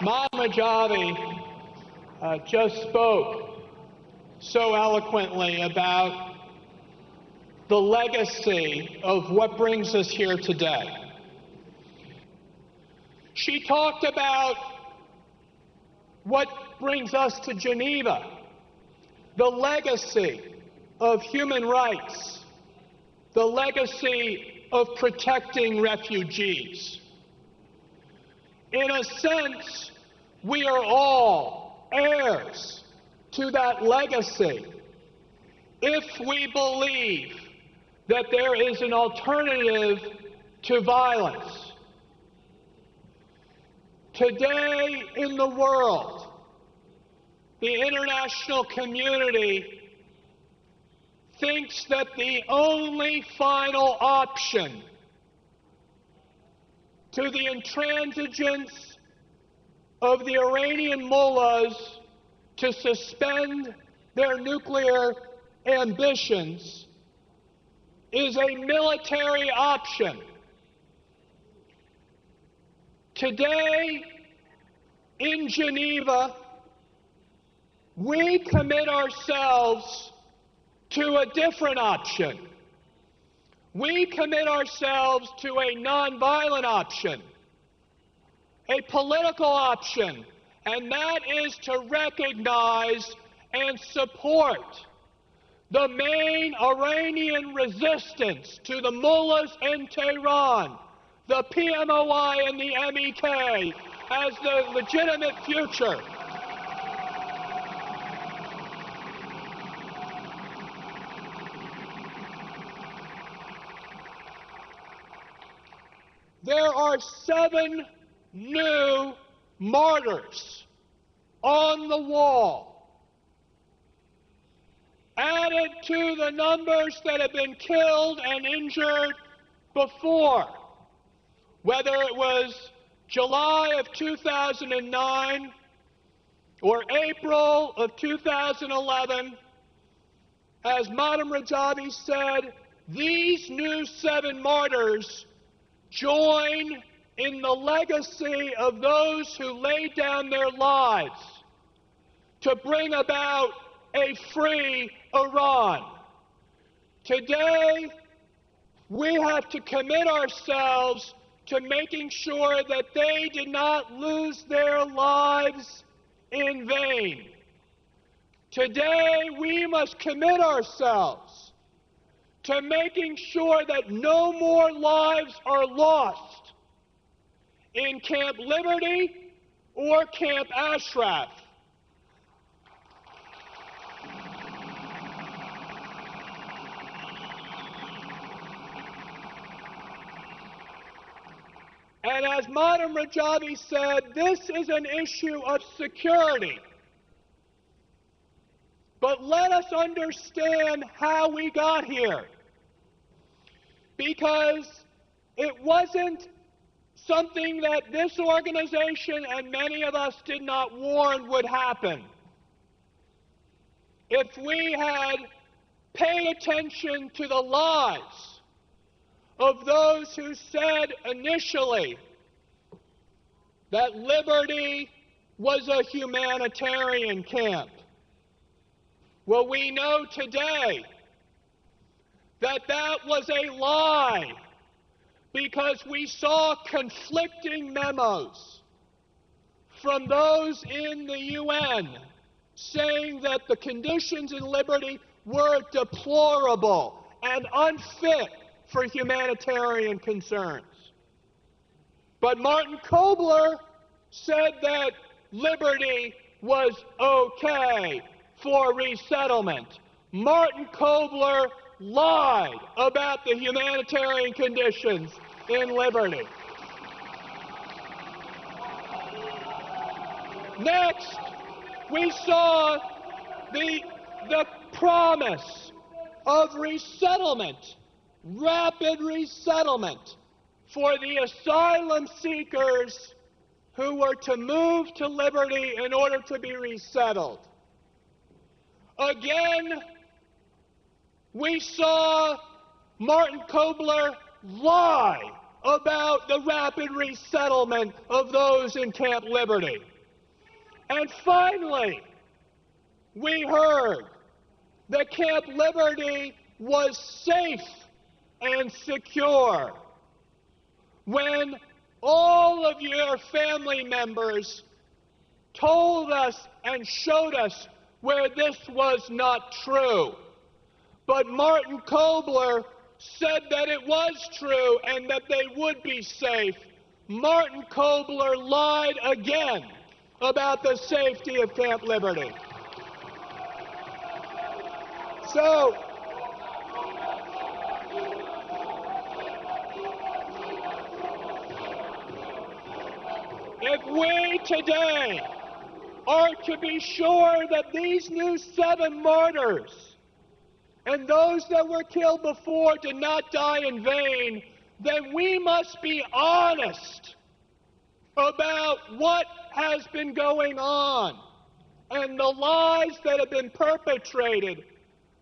Rajavi just spoke so eloquently about the legacy of what brings us here today. She talked about what brings us to Geneva, the legacy of human rights, the legacy of protecting refugees. In a sense, we are all heirs to that legacy if we believe that there is an alternative to violence. Today in the world, the international community thinks that the only final option to the intransigence of the Iranian mullahs to suspend their nuclear ambitions is a military option. Today, in Geneva, we commit ourselves to a different option. We commit ourselves to a nonviolent option, a political option, and that is to recognize and support the main Iranian resistance to the mullahs in Tehran, the PMOI and the MEK, as the legitimate future. There are 7 new martyrs on the wall, added to the numbers that have been killed and injured before, whether it was July of 2009 or April of 2011. As Madam Rajavi said, these new 7 martyrs join in the legacy of those who laid down their lives to bring about a free Iran. Today, we have to commit ourselves to making sure that they did not lose their lives in vain. Today, we must commit ourselves to making sure that no more lives are lost in Camp Liberty or Camp Ashraf. And as Madam Rajavi said, this is an issue of security. But let us understand how we got here. Because it wasn't something that this organization and many of us did not warn would happen. If we had paid attention to the lies of those who said initially that Liberty was a humanitarian camp, well, we know today that that was a lie, because we saw conflicting memos from those in the UN saying that the conditions in Liberty were deplorable and unfit for humanitarian concerns. But Martin Kobler said that Liberty was okay for resettlement. Martin Kobler lied about the humanitarian conditions in Liberty. Next, we saw the promise of resettlement, rapid resettlement for the asylum seekers who were to move to Liberty in order to be resettled. Again, we saw Martin Kobler lie about the rapid resettlement of those in Camp Liberty. And finally, we heard that Camp Liberty was safe and secure when all of your family members told us and showed us where this was not true. But Martin Kobler said that it was true and that they would be safe. Martin Kobler lied again about the safety of Camp Liberty. So, if we today are to be sure that these new 7 martyrs and those that were killed before did not die in vain, then we must be honest about what has been going on and the lies that have been perpetrated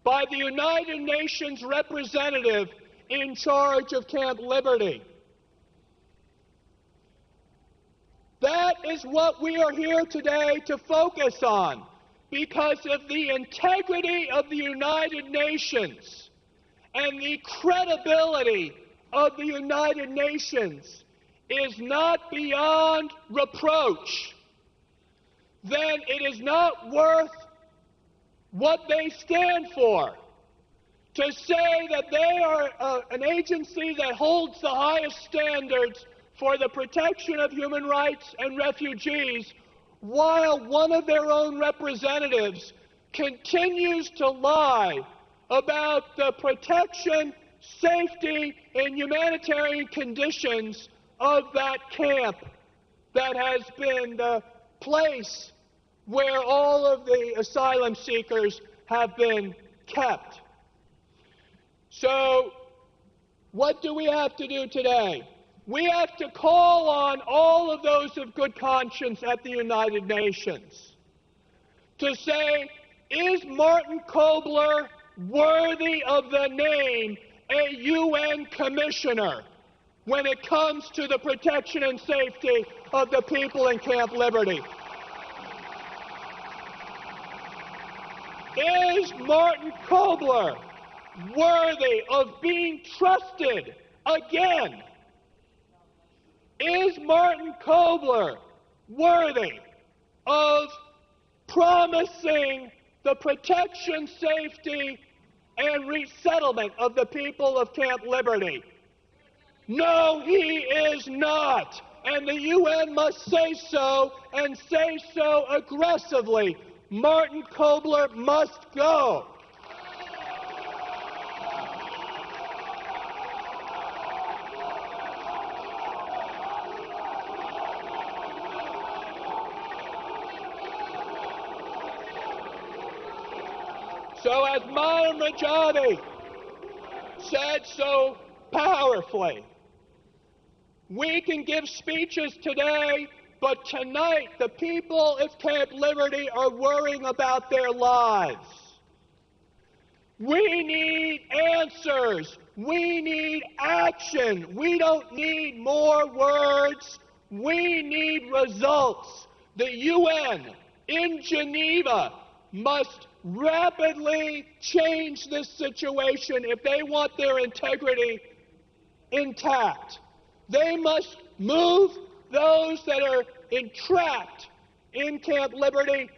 by the United Nations representative in charge of Camp Liberty. That is what we are here today to focus on, because of the integrity of the United Nations and the credibility of the United Nations is not beyond reproach, then it is not worth what they stand for. To say that they are an agency that holds the highest standards for the protection of human rights and refugees, while one of their own representatives continues to lie about the protection, safety, and humanitarian conditions of that camp that has been the place where all of the asylum seekers have been kept. So, what do we have to do today? We have to call on all of those of good conscience at the United Nations to say, is Martin Kobler worthy of the name a UN commissioner when it comes to the protection and safety of the people in Camp Liberty? Is Martin Kobler worthy of being trusted again? Is Martin Kobler worthy of promising the protection, safety, and resettlement of the people of Camp Liberty? No, he is not. And the UN must say so, and say so aggressively. Martin Kobler must go. So as Maya Rajani said so powerfully, we can give speeches today, but tonight the people of Camp Liberty are worrying about their lives. We need answers. We need action. We don't need more words. We need results. The UN in Geneva must rapidly change this situation if they want their integrity intact. They must move those that are entrapped in Camp Liberty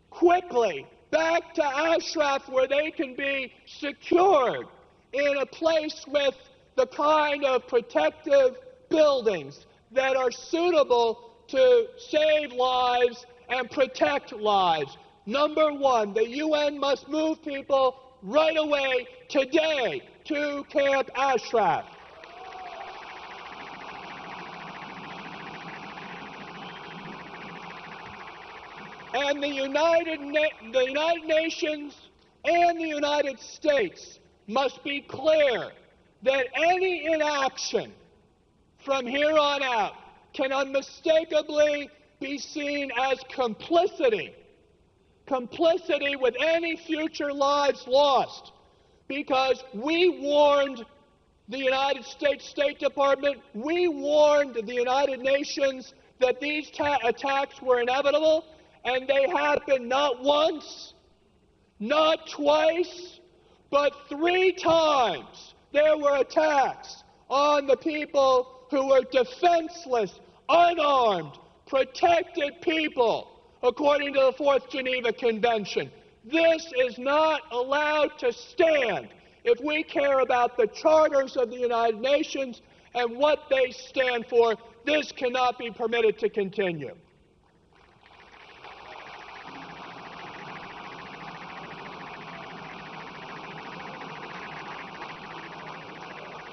quickly back to Ashraf, where they can be secured in a place with the kind of protective buildings that are suitable to save lives and protect lives. Number one, the UN must move people right away, today, to Camp Ashraf. And the United Nations and the United States must be clear that any inaction from here on out can unmistakably be seen as complicity with any future lives lost, because we warned the United States State Department, we warned the United Nations that these attacks were inevitable, and they happened not once, not twice, but 3 times. There were attacks on the people who were defenseless, unarmed, protected people, according to the 4th Geneva Convention. This is not allowed to stand if we care about the charters of the United Nations and what they stand for. This cannot be permitted to continue.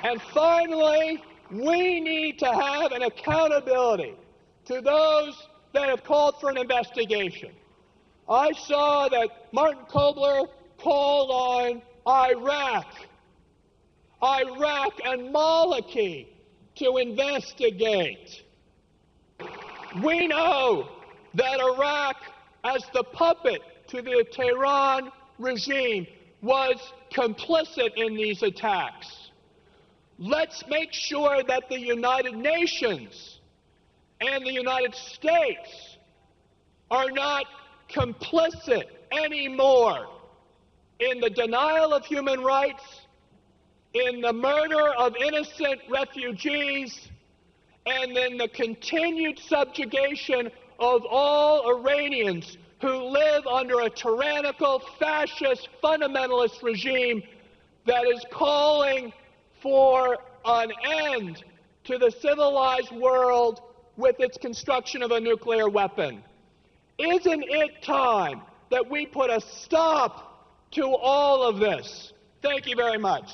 And finally, we need to have an accountability to those that have called for an investigation. I saw that Martin Kobler called on Iraq and Maliki to investigate. We know that Iraq, as the puppet to the Tehran regime, was complicit in these attacks. Let's make sure that the United Nations and the United States are not complicit anymore in the denial of human rights, in the murder of innocent refugees, and in the continued subjugation of all Iranians who live under a tyrannical, fascist, fundamentalist regime that is calling for an end to the civilized world with its construction of a nuclear weapon. Isn't it time that we put a stop to all of this? Thank you very much.